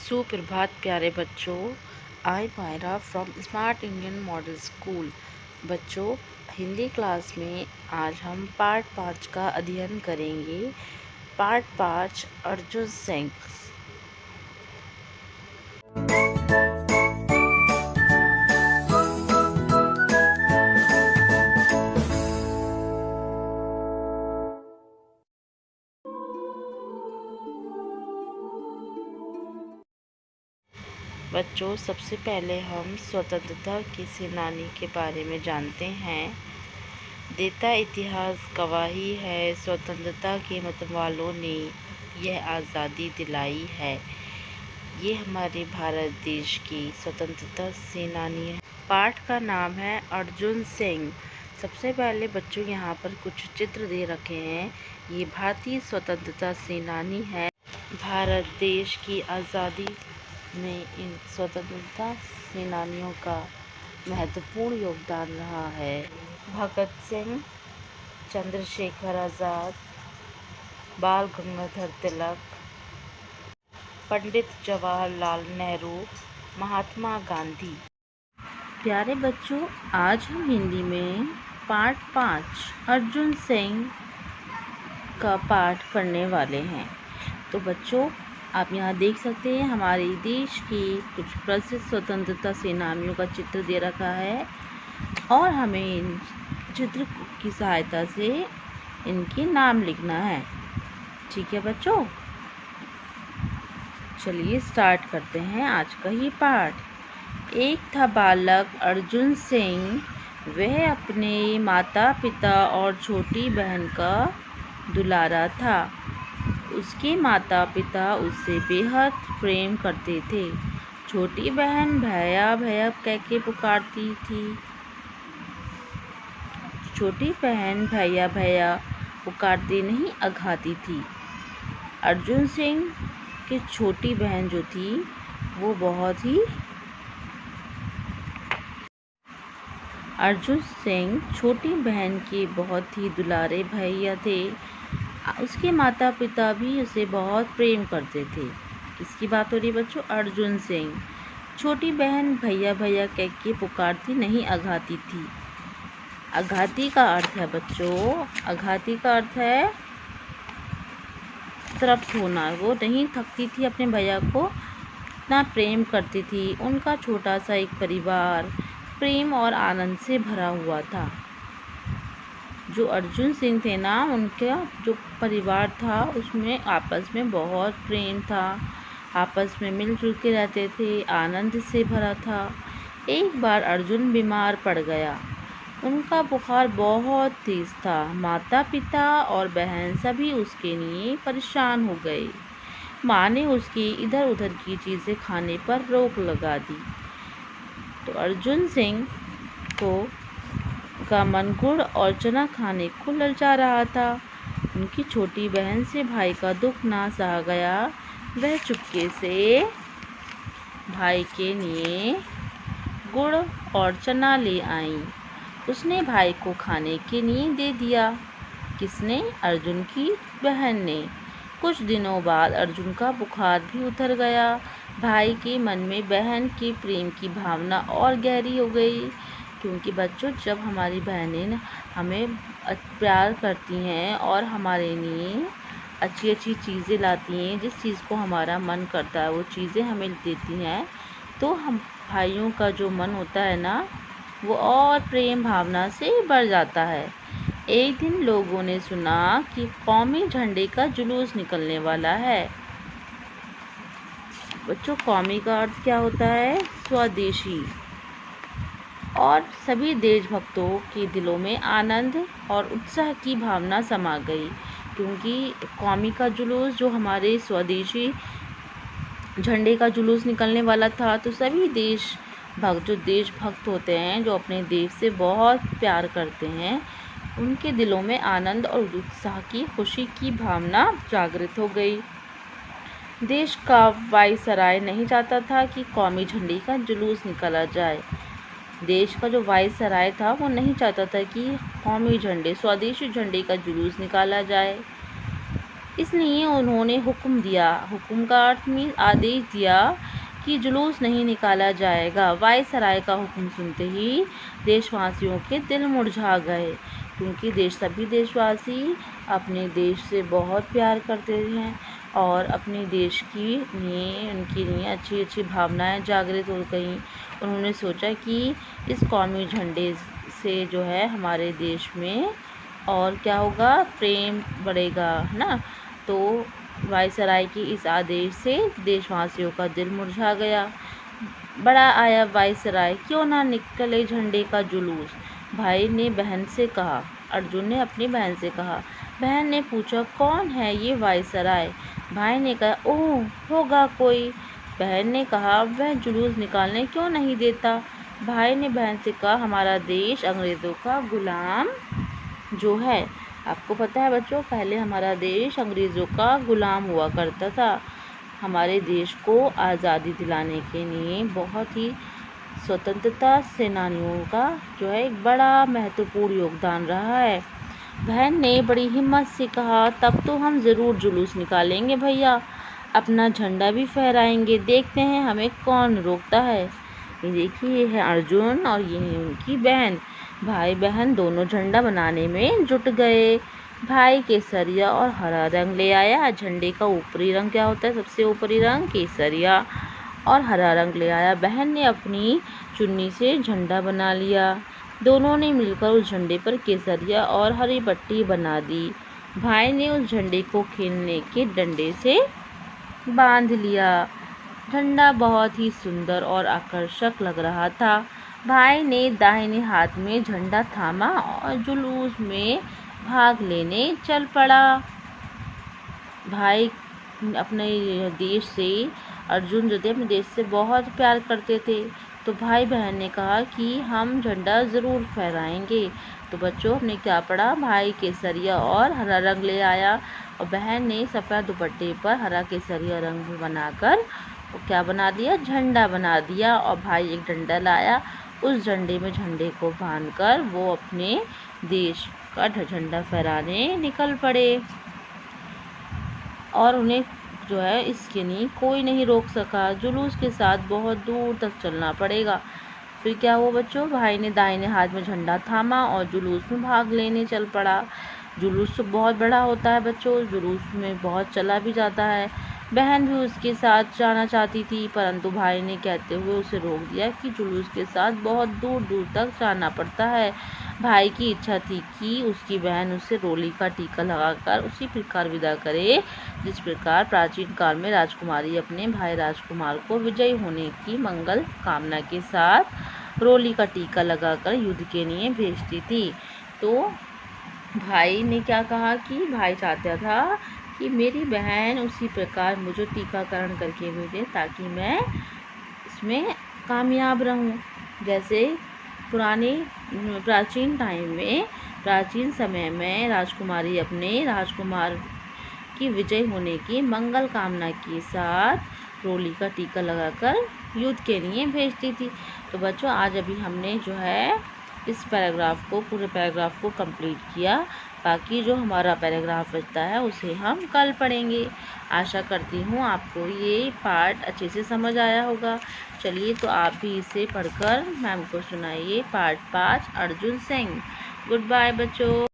सुप्रभात प्यारे बच्चों। I Myra from Smart Indian Model School. बच्चों, हिंदी क्लास में आज हम पार्ट 5 का अध्ययन करेंगे। पार्ट 5 अर्जुन सिंह। बच्चों, सबसे पहले हम स्वतंत्रता के सेनानी के बारे में जानते हैं। देता इतिहास गवाही है, स्वतंत्रता के मतवालों ने यह आज़ादी दिलाई है। ये हमारे भारत देश की स्वतंत्रता सेनानी है। पाठ का नाम है अर्जुन सिंह। सबसे पहले बच्चों यहाँ पर कुछ चित्र दे रखे हैं। ये भारतीय स्वतंत्रता सेनानी है। भारत देश की आज़ादी में इन स्वतंत्रता सेनानियों का महत्वपूर्ण योगदान रहा है। भगत सिंह, चंद्रशेखर आज़ाद, बाल गंगाधर तिलक, पंडित जवाहरलाल नेहरू, महात्मा गांधी। प्यारे बच्चों, आज हम हिंदी में पाठ 5 अर्जुन सिंह का पाठ पढ़ने वाले हैं। तो बच्चों, आप यहाँ देख सकते हैं हमारे देश की कुछ प्रसिद्ध स्वतंत्रता सेनानियों का चित्र दे रखा है और हमें इन चित्र की सहायता से इनके नाम लिखना है। ठीक है बच्चों, चलिए स्टार्ट करते हैं आज का ही पाठ। एक था बालक अर्जुन सिंह, वह अपने माता पिता और छोटी बहन का दुलारा था। उसके माता पिता उससे बेहद प्रेम करते थे। छोटी बहन भैया भैया कह के पुकारती थी। छोटी बहन भैया भैया पुकारती नहीं, अघाती थी। अर्जुन सिंह की छोटी बहन जो थी वो अर्जुन सिंह छोटी बहन के बहुत ही दुलारे भैया थे। उसके माता पिता भी उसे बहुत प्रेम करते थे। किसकी बात हो रही है बच्चों? अर्जुन सिंह। छोटी बहन भैया भैया कह के पुकारती नहीं, अघाती थी। अघाती का अर्थ है बच्चों, अघाती का अर्थ है तृप्त होना। वो नहीं थकती थी, अपने भैया को इतना प्रेम करती थी। उनका छोटा सा एक परिवार प्रेम और आनंद से भरा हुआ था। जो अर्जुन सिंह थे ना, उनका जो परिवार था उसमें आपस में बहुत प्रेम था। आपस में मिलजुल के रहते थे, आनंद से भरा था। एक बार अर्जुन बीमार पड़ गया। उनका बुखार बहुत तेज था। माता पिता और बहन सभी उसके लिए परेशान हो गए। माँ ने उसकी इधर उधर की चीज़ें खाने पर रोक लगा दी। तो अर्जुन सिंह का मन गुड़ और चना खाने को ललचा रहा था। उनकी छोटी बहन से भाई का दुख ना सहा गया। वह चुपके से भाई के लिए गुड़ और चना ले आई। उसने भाई को खाने के लिए दे दिया। किसने? अर्जुन की बहन ने। कुछ दिनों बाद अर्जुन का बुखार भी उतर गया। भाई के मन में बहन के प्रेम की भावना और गहरी हो गई। क्योंकि बच्चों, जब हमारी बहनें हमें प्यार करती हैं और हमारे लिए अच्छी अच्छी चीज़ें लाती हैं, जिस चीज़ को हमारा मन करता है वो चीज़ें हमें देती हैं, तो हम भाइयों का जो मन होता है ना, वो और प्रेम भावना से बढ़ जाता है। एक दिन लोगों ने सुना कि कौमी झंडे का जुलूस निकलने वाला है। बच्चों, कौमी का अर्थ क्या होता है? स्वदेशी। और सभी देशभक्तों के दिलों में आनंद और उत्साह की भावना समा गई। क्योंकि कौमी का जुलूस, जो हमारे स्वदेशी झंडे का जुलूस निकलने वाला था, तो सभी देशभक्त होते हैं, जो अपने देश से बहुत प्यार करते हैं, उनके दिलों में आनंद और उत्साह की, खुशी की भावना जागृत हो गई। देश का वायसराय नहीं चाहता था कि कौमी झंडे का जुलूस निकाला जाए। देश का जो वायसराय था वो नहीं चाहता था कि कौमी झंडे, स्वदेशी झंडे का जुलूस निकाला जाए। इसलिए उन्होंने हुक्म दिया, हुक्म का अर्थ मीन आदेश दिया कि जुलूस नहीं निकाला जाएगा। वायसराय का हुक्म सुनते ही देशवासियों के दिल मुरझा गए, क्योंकि सभी देशवासी अपने देश से बहुत प्यार करते हैं और अपने देश की लिए उनके लिए अच्छी अच्छी भावनाएं जागृत हो गई। उन्होंने सोचा कि इस कौमी झंडे से जो है हमारे देश में और क्या होगा, प्रेम बढ़ेगा, है ना। तो वायसराय के इस आदेश से देशवासियों का दिल मुरझा गया। बड़ा आया वायसराय, क्यों ना निकले झंडे का जुलूस। भाई ने बहन से कहा, अर्जुन ने अपनी बहन से कहा। बहन ने पूछा, कौन है ये वायसराय। भाई ने कहा, ओह होगा कोई। बहन ने कहा, वह जुलूस निकालने क्यों नहीं देता। भाई ने बहन से कहा, हमारा देश अंग्रेज़ों का गुलाम जो है, आपको पता है बच्चों, पहले हमारा देश अंग्रेज़ों का गुलाम हुआ करता था। हमारे देश को आज़ादी दिलाने के लिए बहुत ही स्वतंत्रता सेनानियों का जो है एक बड़ा महत्वपूर्ण योगदान रहा है। बहन ने बड़ी हिम्मत से कहा, तब तो हम ज़रूर जुलूस निकालेंगे भैया, अपना झंडा भी फहराएंगे, देखते हैं हमें कौन रोकता है। ये देखिए, ये है अर्जुन और ये है उनकी बहन। भाई बहन दोनों झंडा बनाने में जुट गए। भाई केसरिया और हरा रंग ले आया। झंडे का ऊपरी रंग क्या होता है, सबसे ऊपरी रंग केसरिया, और हरा रंग ले आया। बहन ने अपनी चुन्नी से झंडा बना लिया। दोनों ने मिलकर उस झंडे पर केसरिया और हरी पट्टी बना दी। भाई ने उस झंडे को खेलने के डंडे से बांध लिया। झंडा बहुत ही सुंदर और आकर्षक लग रहा था। भाई ने दाहिने हाथ में झंडा थामा और जुलूस में भाग लेने चल पड़ा। भाई अपने देश से, अर्जुन जो थे अपने देश से बहुत प्यार करते थे, तो भाई बहन ने कहा कि हम झंडा ज़रूर फहराएंगे। तो बच्चों, हमने क्या पढ़ा, भाई केसरिया और हरा रंग ले आया और बहन ने सफ़ेद दुपट्टे पर हरा केसरिया रंग बनाकर क्या बना दिया, झंडा बना दिया। और भाई एक डंडा लाया, उस झंडे में झंडे को बांधकर वो अपने देश का झंडा फहराने निकल पड़े। और उन्हें जो है इसके लिए कोई नहीं रोक सका। जुलूस के साथ बहुत दूर तक चलना पड़ेगा। फिर क्या हुआ बच्चों, भाई ने दाहिने हाथ में झंडा थामा और जुलूस में भाग लेने चल पड़ा। जुलूस तो बहुत बड़ा होता है बच्चों, जुलूस में बहुत चला भी जाता है। बहन भी उसके साथ जाना चाहती थी, परंतु भाई ने कहते हुए उसे रोक दिया कि जुलूस के साथ बहुत दूर दूर तक जाना पड़ता है। भाई की इच्छा थी कि उसकी बहन उसे रोली का टीका लगाकर उसी प्रकार विदा करे, जिस प्रकार प्राचीन काल में राजकुमारी अपने भाई राजकुमार को विजयी होने की मंगल कामना के साथ रोली का टीका लगाकर युद्ध के लिए भेजती थी। तो भाई ने क्या कहा कि भाई चाहता था कि मेरी बहन उसी प्रकार मुझे टीकाकरण करके भेजे, ताकि मैं इसमें कामयाब रहूं। जैसे प्राचीन टाइम में, प्राचीन समय में राजकुमारी अपने राजकुमार की विजय होने की मंगल कामना के साथ रोली का टीका लगाकर युद्ध के लिए भेजती थी। तो बच्चों, आज अभी हमने जो है इस पैराग्राफ को, पूरे पैराग्राफ को कंप्लीट किया। बाकी जो हमारा पैराग्राफ बचता है उसे हम कल पढ़ेंगे। आशा करती हूँ आपको ये पार्ट अच्छे से समझ आया होगा। चलिए, तो आप भी इसे पढ़कर मैम को सुनाइए। Part 5, Arjun Singh. Goodbye बच्चों।